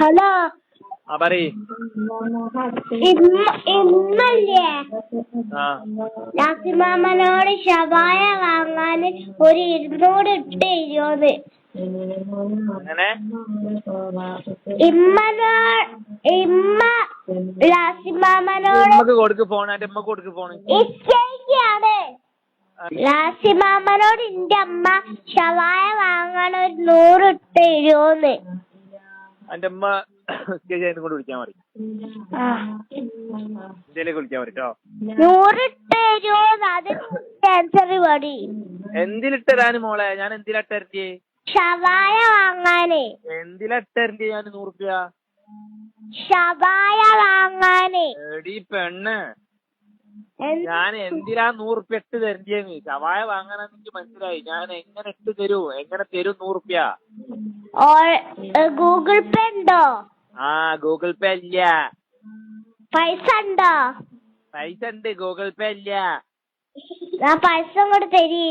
Hello പറയ്. ഇന്നല്ലേ നാസിമാമനോട് ഷവായ വാങ്ങാന് ഒരു 200 ഇട്ട് തരുമോന്ന്. അങ്ങനെ ഇമ്മ ലാസിമാമനോട് ഉമ്മക്ക് കൊടുക്ക് ഫോൺ. എന്റെ ഉമ്മക്ക് കൊടുക്ക് ഫോണ്. ഇച്ചയാണ് ലാസിമാമനോട് എന്റെ അമ്മ ഷവായ വാങ്ങാൻ ഒരു 100 ഇട്ട് തരുമോന്ന്. എന്റെ ഉമ്മ കൊണ്ട് വിളിക്കാൻ മതി. ഇന്ത്യയിലേക്ക് വിളിക്കാൻ മതിട്ടോ. 100 ഇട്ട് തരുമോന്ന്. അത് ക്യാൻസർ പടി. എന്തിലിട്ടരാന് മോളെ? ഞാൻ എന്തിലിട്ടരണ്ടേ? ഷവായ വാങ്ങാനേ. എന്തിലിട്ടരണ്ടേ ഞാൻ 100 റുപ്യ? ഷവായ വാങ്ങാനേ. എടീ പെണ്ണ്, ഞാൻ എന്തിനാ 100 റുപ്യ ഇട്ട് തരണ്ടേന്ന്? ഷവായ വാങ്ങാനാന്ന് എനിക്ക് മനസ്സിലായി. ഞാൻ എങ്ങനെ ഇട്ട് തരൂ? എങ്ങനെ തരും 100 റുപ്യ? ഗൂഗിൾ പേ ഉണ്ടോ? ഗൂഗിൾ പേ ഇല്ല. പൈസ ഉണ്ടോ? പൈസ ഉണ്ട്, ഗൂഗിൾ പേ ഇല്ല. ഞാൻ പൈസ അങ്ങോട്ട് തരി.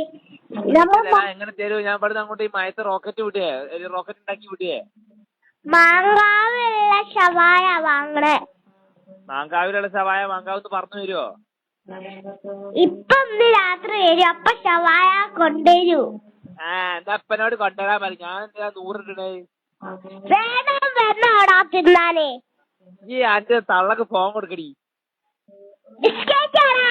എങ്ങനെ തരൂ? ഞാൻ ഇവിടുന്ന് അങ്ങോട്ട് ഈ മയത്ത് റോക്കറ്റ് വിടേ, റോക്കറ്റ് ഉണ്ടാക്കി വിടേ. മാങ്കാവിലുള്ള ഷവായ വാങ്ങണേ. മാങ്കാവിലുള്ള ഷവായ മാങ്കാവെന്ന് പറഞ്ഞു തരുമോ? ഇപ്പൊ ഇന്ന് രാത്രി വരും. അപ്പൊ ഷവായ കൊണ്ടുവരൂ. എന്റെ അപ്പനോട് കൊണ്ടുവരാൻ പറയും. ഞാൻ എന്തിനാ 100 ഇടണേ? വേണം വരണോടാ തിന്നാനേ. ഈ അന്റെ തള്ളക്ക് ഫോൺ കൊടുക്കടി.